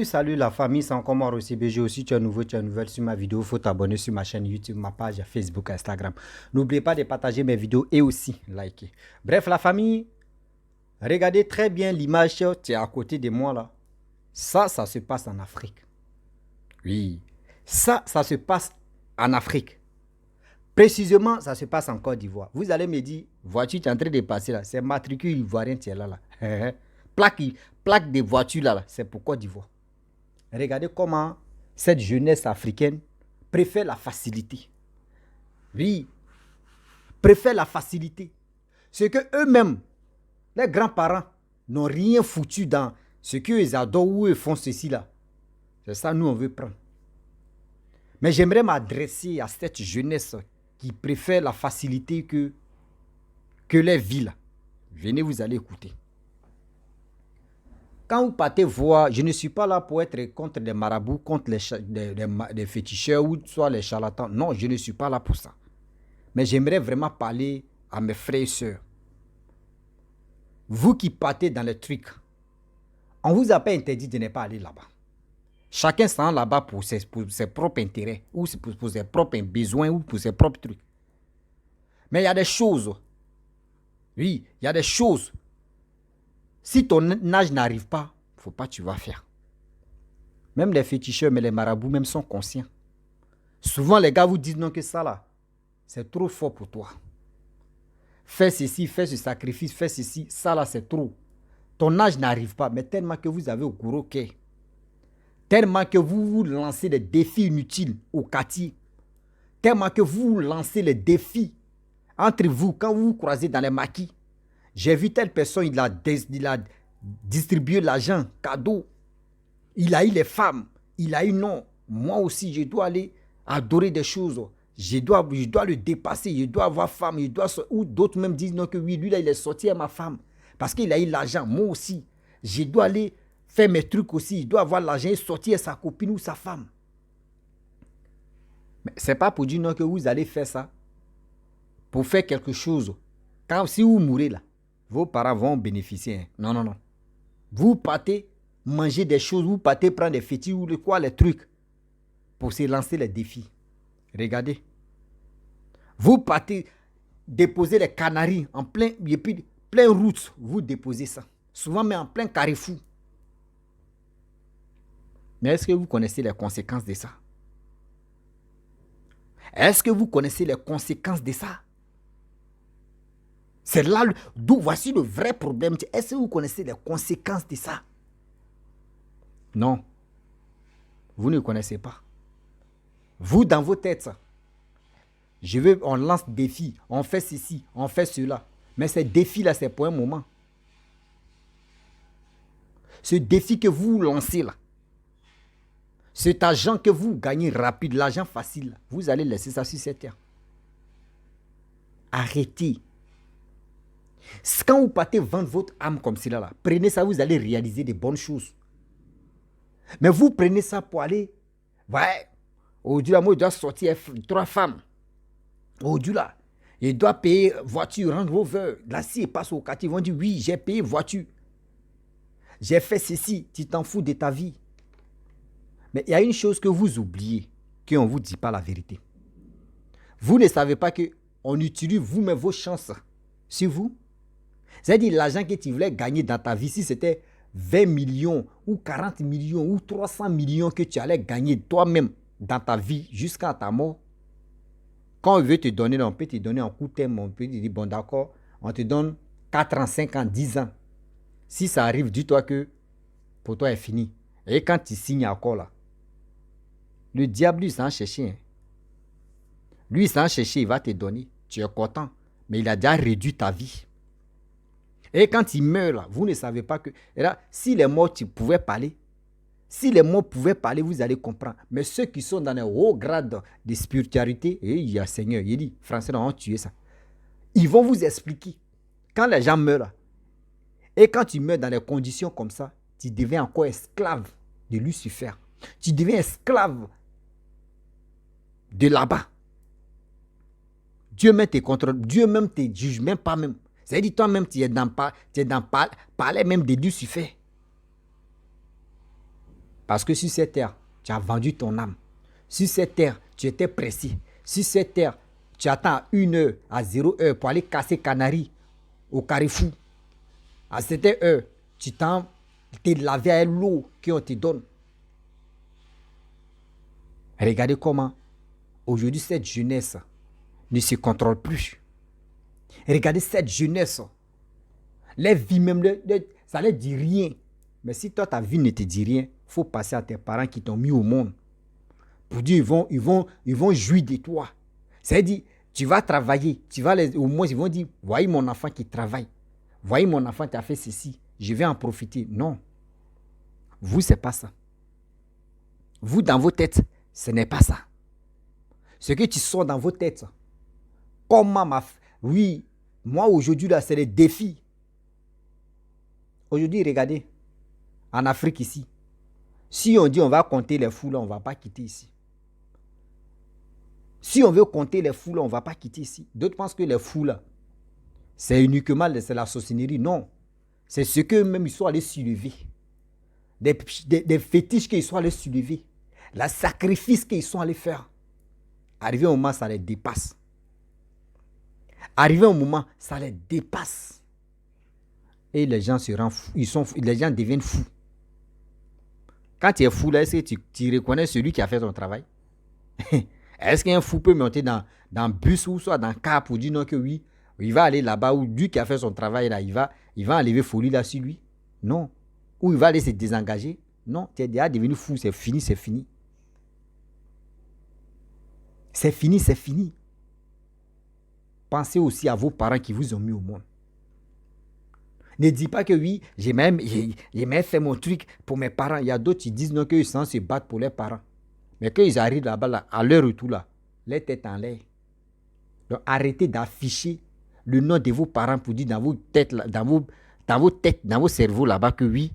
Salut la famille, c'est encore moi aussi BG aussi, tu es nouveau, tu es nouvelle sur ma vidéo, il faut t'abonner sur ma chaîne YouTube, ma page Facebook, Instagram. N'oubliez pas de partager mes vidéos et aussi liker. Bref la famille, regardez très bien l'image qui est à côté de moi là. Ça se passe en Afrique. Oui, ça se passe en Afrique. Précisément, ça se passe en Côte d'Ivoire. Vous allez me dire, voiture, tu es en train de passer là, c'est matricule ivoirien, tu es là. plaque de voiture là, c'est pour Côte d'Ivoire. Regardez comment cette jeunesse africaine préfère la facilité. Oui, préfère la facilité. C'est que eux-mêmes, les grands-parents, n'ont rien foutu dans ce qu'ils adorent ou ils font ceci là. C'est ça nous on veut prendre. Mais j'aimerais m'adresser à cette jeunesse qui préfère la facilité que les villes. Venez, vous allez écouter. Quand vous partez voir, je ne suis pas là pour être contre les marabouts, contre les féticheurs ou soit les charlatans. Non, je ne suis pas là pour ça. Mais j'aimerais vraiment parler à mes frères et sœurs. Vous qui partez dans les trucs, on ne vous a pas interdit de ne pas aller là-bas. Chacun s'en va là-bas pour ses propres intérêts, ou pour ses propres besoins, ou pour ses propres trucs. Mais il y a des choses. Oui, il y a des choses. Si ton âge n'arrive pas, il ne faut pas que tu vas faire. Même les féticheurs, mais les marabouts même sont conscients. Souvent, les gars vous disent non que ça là, c'est trop fort pour toi. Fais ceci, fais ce sacrifice, fais ceci, ça là c'est trop. Ton âge n'arrive pas, mais tellement que vous avez au gros cœur. Tellement que vous vous lancez des défis inutiles au quartier. Tellement que vous lancez les défis entre vous quand vous vous croisez dans les maquis. J'ai vu telle personne, il a distribué l'argent, cadeau. Il a eu les femmes. Il a eu non. Moi aussi, je dois aller adorer des choses. Je dois le dépasser. Je dois avoir femme. Ou d'autres même disent non, que oui, lui là, il est sorti à ma femme. Parce qu'il a eu l'argent. Moi aussi, je dois aller faire mes trucs aussi. Il doit avoir l'argent et sortir à sa copine ou sa femme. Mais ce n'est pas pour dire non que vous allez faire ça. Pour faire quelque chose. Quand si vous mourrez là, vos parents vont bénéficier. Hein. Non, non, non. Vous partez manger des choses, vous partez prendre des fétiches ou les trucs pour se lancer les défis. Regardez. Vous partez déposer les canaries en plein route. Vous déposez ça. Souvent, mais en plein carrefour. Mais est-ce que vous connaissez les conséquences de ça? Est-ce que vous connaissez les conséquences de ça? C'est là d'où voici le vrai problème. Est-ce que vous connaissez les conséquences de ça? Non. Vous ne connaissez pas. Vous, dans vos têtes, on lance des défis, on fait ceci, on fait cela. Mais ces défis-là, c'est pour un moment. Ce défi que vous lancez là, cet argent que vous gagnez rapide, l'argent facile, vous allez laisser ça sur cette terre. Arrêtez. Quand vous partez vendre votre âme comme cela, là, prenez ça, vous allez réaliser de bonnes choses. Mais vous prenez ça pour aller, ouais, aujourd'hui là, moi je dois sortir 3 femmes. Aujourd'hui là, je dois payer voiture, Range Rover. Là, si ils passent au quartier, ils vont dire oui, j'ai payé voiture. J'ai fait ceci, tu t'en fous de ta vie. Mais il y a une chose que vous oubliez, qu'on ne vous dit pas la vérité. Vous ne savez pas qu'on utilise vous-même vos chances sur vous. C'est-à-dire l'argent que tu voulais gagner dans ta vie, si c'était 20 millions ou 40 millions ou 300 millions que tu allais gagner toi-même dans ta vie jusqu'à ta mort, quand on veut te donner, on peut te donner un coup de thème, on peut te dire, bon d'accord, on te donne 4 ans, 5 ans, 10 ans. Si ça arrive, dis-toi que pour toi est fini. Et quand tu signes encore là, le diable lui s'en chercher. Hein. Lui s'en chercher, il va te donner. Tu es content, mais il a déjà réduit ta vie. Et quand il meurt là, vous ne savez pas que... Et là, si les morts pouvaient parler, vous allez comprendre. Mais ceux qui sont dans un haut grade de spiritualité, et il y a Seigneur, il dit, Français, on va tuer ça. Ils vont vous expliquer. Quand les gens meurent là, et quand tu meurs dans des conditions comme ça, tu deviens encore esclave de Lucifer. Tu deviens esclave de là-bas. Dieu même te contrôle, Dieu même te juge, même pas même. C'est-à-dire toi-même, tu es dans parler même de Lucifer. Parce que sur cette terre, tu as vendu ton âme. Sur cette terre, tu étais pressé. Sur cette terre, tu attends à 1h, à 0h pour aller casser Canary au Carrefour. À cette heure, tu t'es lavé à l'eau qu'on te donne. Regardez comment aujourd'hui cette jeunesse ne se contrôle plus. Regardez cette jeunesse. Les vies même, ça ne dit rien. Mais si toi, ta vie ne te dit rien, il faut passer à tes parents qui t'ont mis au monde. Pour dire, ils vont jouir de toi. C'est-à-dire, tu vas travailler. Au moins, ils vont dire, voyez mon enfant qui travaille. Voyez mon enfant qui a fait ceci. Je vais en profiter. Non. Vous, ce n'est pas ça. Vous, dans vos têtes, ce n'est pas ça. Ce que tu sors dans vos têtes, comment oui, moi aujourd'hui, là, c'est le défi. Aujourd'hui, regardez, en Afrique ici, si on dit on va compter les fous, là, on ne va pas quitter ici. Si on veut compter les fous, là, on ne va pas quitter ici. D'autres pensent que les fous, là, c'est uniquement la sorcellerie. Non. C'est ce qu'eux-mêmes, ils sont allés soulever. Des fétiches qu'ils sont allés soulever. Le sacrifice qu'ils sont allés faire. Arrivé un moment, ça les dépasse. Arrivé un moment, ça les dépasse. Et les gens se rendent fous. Les gens deviennent fous. Quand tu es fou, là, est-ce que tu reconnais celui qui a fait son travail? Est-ce qu'un fou peut monter dans un bus ou soit dans un car pour dire non que oui, il va aller là-bas où lui qui a fait son travail, là, il va enlever folie là sur lui? Non. Ou il va aller se désengager? Non, tu es déjà devenu fou, c'est fini, c'est fini. C'est fini, c'est fini. Pensez aussi à vos parents qui vous ont mis au monde. Ne dis pas que oui, j'ai même fait mon truc pour mes parents. Il y a d'autres qui disent non, qu'ils sont se battre pour leurs parents. Mais quand ils arrivent là-bas, là, à leur retour, là, les têtes en l'air. Donc arrêtez d'afficher le nom de vos parents pour dire dans vos têtes, là, dans vos cerveaux là-bas que oui,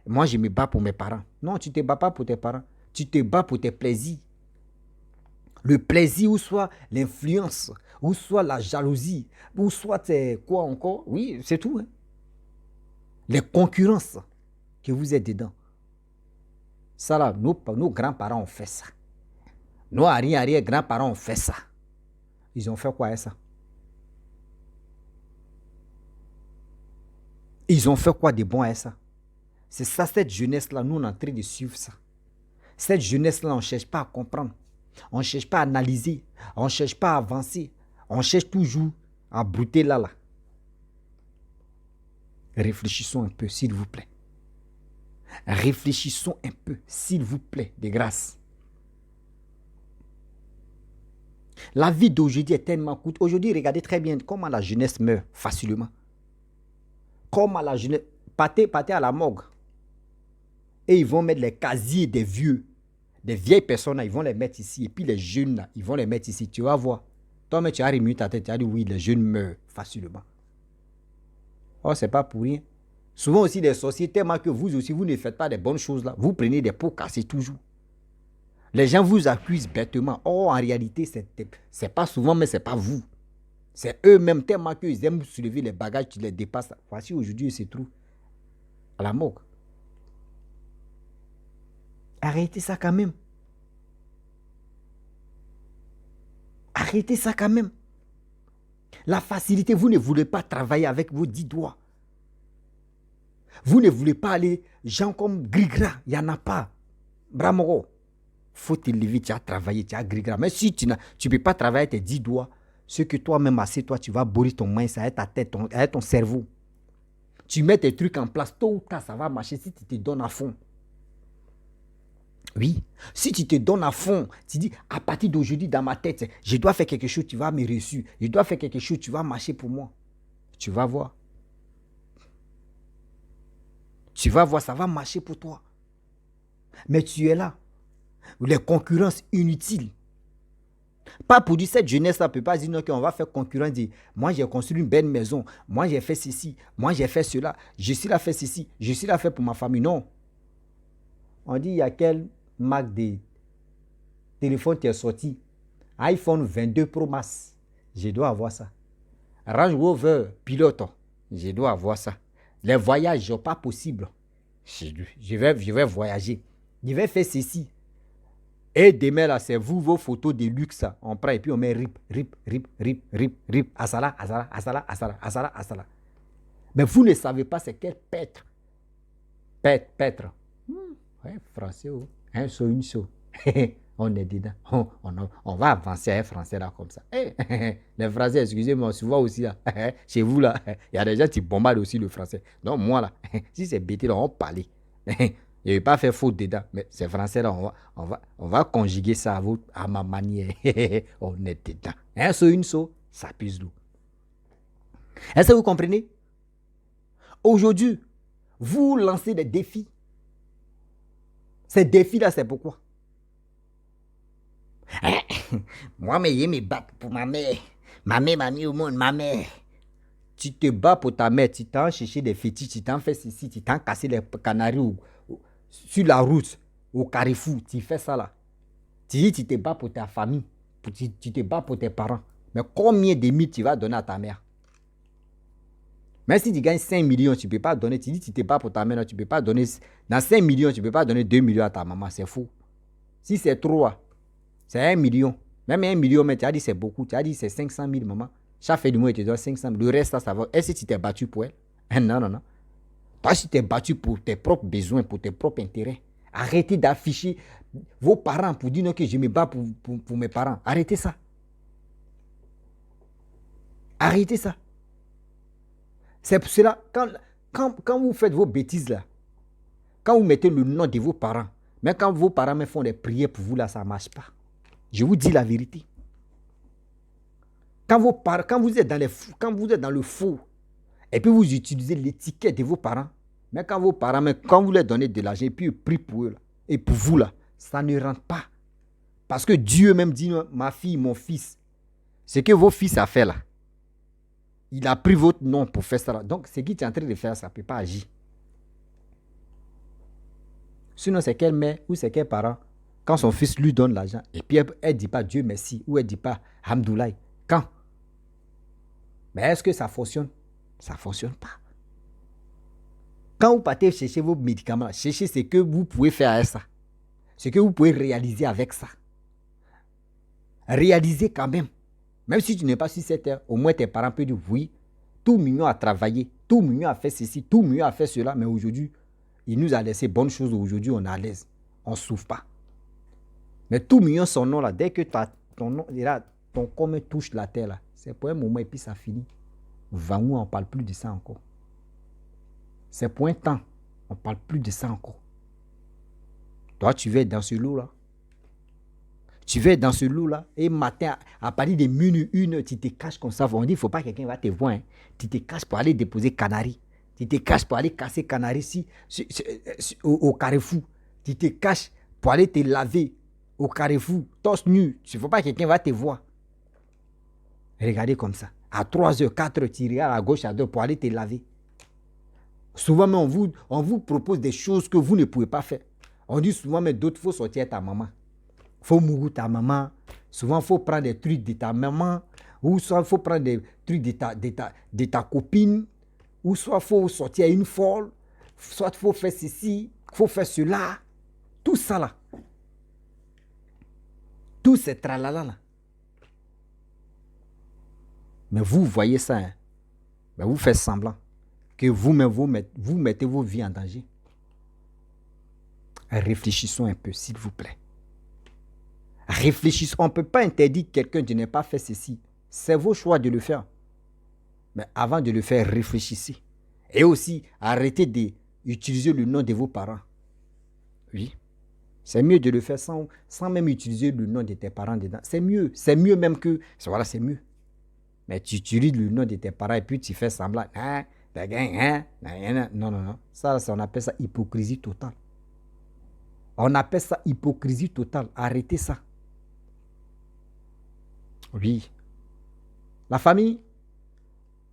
moi je me bats pour mes parents. Non, tu ne te bats pas pour tes parents. Tu te bats pour tes plaisirs. Le plaisir ou soit l'influence, ou soit la jalousie, ou soit quoi encore. Oui, c'est tout. Hein. Les concurrences que vous êtes dedans. Ça là, nos grands-parents ont fait ça. Nos arrière-grands-parents ont fait ça. Ils ont fait quoi avec ça? Ils ont fait quoi de bon avec ça? C'est ça, cette jeunesse-là, nous on est en train de suivre ça. Cette jeunesse-là, on ne cherche pas à comprendre. On ne cherche pas à analyser. On ne cherche pas à avancer. On cherche toujours à brouter là. Réfléchissons un peu, s'il vous plaît. Réfléchissons un peu, s'il vous plaît, de grâce. La vie d'aujourd'hui est tellement courte. Aujourd'hui, regardez très bien comment la jeunesse meurt facilement. Comment la jeunesse... Partez à la morgue. Et ils vont mettre les casiers des vieux. Des vieilles personnes, ils vont les mettre ici. Et puis les jeunes, là, ils vont les mettre ici. Tu vas voir. Toi-même, tu as remué ta tête. Tu as dit oui, les jeunes meurent facilement. Oh, c'est pas pour rien. Souvent aussi, les sorciers, tellement que vous aussi, vous ne faites pas des bonnes choses là. Vous prenez des pots cassés toujours. Les gens vous accusent bêtement. Oh, en réalité, c'est pas souvent, mais c'est pas vous. C'est eux-mêmes, tellement qu'ils aiment soulever les bagages, tu les dépasses. Voici aujourd'hui, ils se trouvent à la morgue. Arrêtez ça quand même. Arrêtez ça quand même. La facilité, vous ne voulez pas travailler avec vos 10 doigts. Vous ne voulez pas aller, gens comme Grigra, il n'y en a pas. Bramoro, faut te lever, tu as travaillé, tu as Grigra. Mais si tu ne peux pas travailler tes 10 doigts, ce que toi-même assez, toi, tu vas bourrer ton main, ça va être ta tête, ton cerveau. Tu mets tes trucs en place, tôt ou tard, ça va marcher si tu te donnes à fond. Oui, si tu te donnes à fond, tu dis, à partir d'aujourd'hui, dans ma tête, je dois faire quelque chose, tu vas me reçu. Je dois faire quelque chose, tu vas marcher pour moi. Tu vas voir. Tu vas voir, ça va marcher pour toi. Mais tu es là. Les concurrences inutiles. Pas pour dire, cette jeunesse-là ne peut pas dire non, qu'on va faire concurrence. Dire, moi, j'ai construit une belle maison. Moi, j'ai fait ceci. Moi, j'ai fait cela. Je suis là fait ceci. Je suis là fait pour ma famille. Non. On dit, il y a quelle marque de téléphone qui est sorti? iPhone 22 Pro Max. Je dois avoir ça. Range Rover Pilote. Je dois avoir ça. Les voyages, pas possible. Je vais voyager. Je vais faire ceci. Et demain, là, c'est vous, vos photos de luxe. On prend et puis on met rip, rip, rip, rip, rip, rip. Asala, asala, asala, asala, asala, asala. Mais vous ne savez pas c'est quel pêtre. Pêtre. Ouais, français, oh. Un saut, une saut. On est dedans. On va avancer à un français là comme ça. Les français, excusez-moi, souvent aussi là. Chez vous là, il y a des gens qui bombardent aussi le français. Donc moi là, si c'est bêté là, on parle. Je ne vais pas faire faute dedans. Mais c'est français là, on va conjuguer ça à ma manière. On est dedans. Un saut, une saut, ça pisse l'eau. Est-ce que vous comprenez? Aujourd'hui, vous lancez des défis. Ces défis-là, c'est pourquoi? Moi, mais je me bats pour ma mère. Ma mère m'a mis au monde, ma mère. Tu te bats pour ta mère, tu t'en cherché des fétiches, tu t'en fais ceci, tu t'en cassé les canaris sur la route, au carrefour, tu fais ça là. Tu dis tu te bats pour ta famille, tu te bats pour tes parents. Mais combien de mille tu vas donner à ta mère? Même si tu gagnes 5 millions, tu ne peux pas donner. Tu dis tu te bats pour ta mère, tu ne peux pas donner. Dans 5 millions, tu ne peux pas donner 2 millions à ta maman, c'est faux. Si c'est 3, c'est 1 million. Même 1 million, mais tu as dit c'est beaucoup. Tu as dit c'est 500 000, maman. Chaque fin du mois, tu te donnes 500 000. Le reste, ça va. Est-ce que tu t'es battu pour elle? Non, non, non. Toi, si tu t'es battu pour tes propres besoins, pour tes propres intérêts, arrêtez d'afficher vos parents pour dire non, que je me bats pour mes parents. Arrêtez ça. Arrêtez ça. C'est pour cela, quand vous faites vos bêtises là, quand vous mettez le nom de vos parents, mais quand vos parents me font des prières pour vous là, ça ne marche pas. Je vous dis la vérité. Quand vous êtes dans le faux, et puis vous utilisez l'étiquette de vos parents, mais quand vos parents, quand vous leur donnez de l'argent, et puis ils prient pour eux, là, et pour vous là, ça ne rentre pas. Parce que Dieu même dit, ma fille, mon fils, ce que vos fils ont fait là, il a pris votre nom pour faire ça. Donc, ce qu'il est en train de faire, ça ne peut pas agir. Sinon, c'est quelle mère ou c'est quel parent, quand son fils lui donne l'argent, et puis elle ne dit pas Dieu merci, ou elle ne dit pas Hamdoulaye. Quand? Mais est-ce que ça fonctionne? Ça ne fonctionne pas. Quand vous partez chercher vos médicaments, cherchez ce que vous pouvez faire avec ça. Ce que vous pouvez réaliser avec ça. Réalisez quand même. Même si tu n'es pas sur cette terre, au moins tes parents peuvent dire oui, tout mignon a travaillé, tout mignon a fait ceci, tout mignon a fait cela, mais aujourd'hui, il nous a laissé bonnes choses. Aujourd'hui, on est à l'aise. On ne souffre pas. Mais tout mignon, son nom là, dès que ton nom, ton commun touche la terre là, c'est pour un moment et puis ça finit. Vanou, on ne parle plus de ça encore. C'est pour un temps. On ne parle plus de ça encore. Toi, tu vas être dans ce lot là. Tu vas être dans ce lot là. Et matin, à partir de minuit, 1h, tu te caches comme ça. On dit, il ne faut pas que quelqu'un va te voir. Hein. Tu te caches pour aller déposer canari. Tu te caches pour aller casser canari au carrefour. Tu te caches pour aller te laver au carrefour. Torse nu. Il ne faut pas que quelqu'un va te voir. Regardez comme ça. À 3h, 4h, tu regardes à gauche, à droite pour aller te laver. Souvent, mais on vous propose des choses que vous ne pouvez pas faire. On dit souvent, mais d'autres, il faut sortir à ta maman. Il faut mourir ta maman. Souvent, il faut prendre des trucs de ta maman. Ou soit il faut prendre des trucs de ta copine. Ou soit il faut sortir à une folle. Soit il faut faire ceci. Il faut faire cela. Tout ça là. Tout ce tralala là. Mais vous voyez ça. Hein? Mais vous faites semblant que vous-même, vous mettez vos vies en danger. Réfléchissons un peu, s'il vous plaît. Réfléchissons. On ne peut pas interdire quelqu'un de ne pas faire ceci. C'est vos choix de le faire. Mais avant de le faire, réfléchissez. Et aussi, arrêtez d'utiliser le nom de vos parents. Oui. C'est mieux de le faire sans même utiliser le nom de tes parents dedans. C'est mieux. C'est mieux même que... Voilà, c'est mieux. Mais tu utilises le nom de tes parents et puis tu fais semblant. Non, non, non. Ça, on appelle ça hypocrisie totale. On appelle ça hypocrisie totale. Arrêtez ça. Oui. La famille,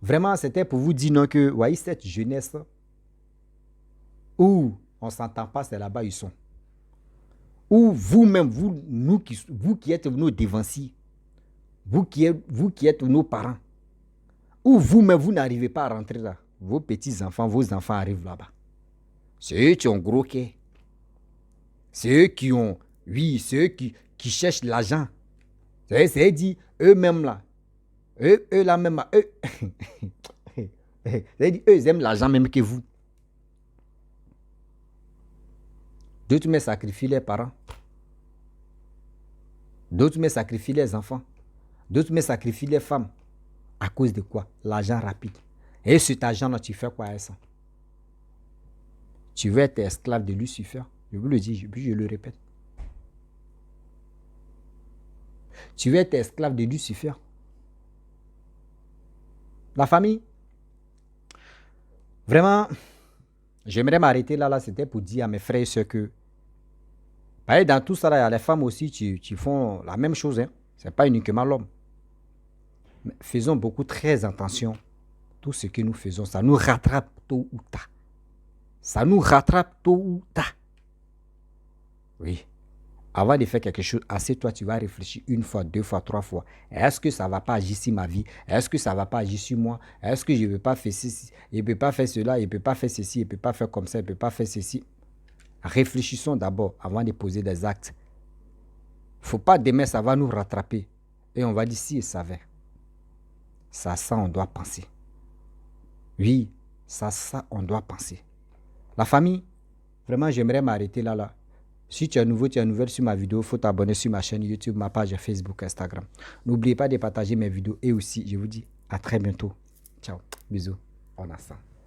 vraiment, c'était pour vous dire non que, voyez, cette jeunesse où on ne s'entend pas, c'est là-bas ils sont. Ou vous-même, vous qui êtes nos dévanciers, vous qui êtes nos parents, ou vous-même, vous n'arrivez pas à rentrer là. Vos petits-enfants, vos enfants arrivent là-bas. C'est eux qui ont gros cœur. C'est eux qui ont... Oui, c'est eux qui cherchent l'argent. C'est dit, eux-mêmes là. Eux là même, eux... C'est-à-dire, eux, ils aiment l'argent même que vous. D'autres me sacrifient les parents. D'autres me sacrifient les enfants. D'autres me sacrifient les femmes. À cause de quoi? L'argent rapide. Et cet argent-là, tu fais quoi avec ça? Tu veux être esclave de Lucifer? Je vous le dis, puis je le répète. Tu veux être esclave de Lucifer? La famille? Vraiment, j'aimerais m'arrêter là. C'était pour dire à mes frères et sœurs que dans tout ça, là, les femmes aussi, tu font la même chose. Hein. Ce n'est pas uniquement l'homme. Faisons beaucoup très attention. Tout ce que nous faisons, ça nous rattrape tôt ou tard. Ça nous rattrape tôt ou tard. Oui. Avant de faire quelque chose, assieds-toi, tu vas réfléchir une fois, deux fois, trois fois. Est-ce que ça ne va pas agir sur ma vie? Est-ce que ça ne va pas agir sur moi? Est-ce que je ne vais pas faire ceci? Je ne peux pas faire cela, je ne peux pas faire ceci, je ne peux pas faire comme ça, je ne peux pas faire ceci. Réfléchissons d'abord avant de poser des actes. Il ne faut pas demain, ça va nous rattraper. Et on va dire si et ça va. Ça, on doit penser. Oui, ça, on doit penser. La famille, vraiment, j'aimerais m'arrêter là. Si tu es nouveau, tu es nouvelle sur ma vidéo, il faut t'abonner sur ma chaîne YouTube, ma page Facebook, Instagram. N'oubliez pas de partager mes vidéos et aussi, je vous dis à très bientôt. Ciao, bisous, on a ça.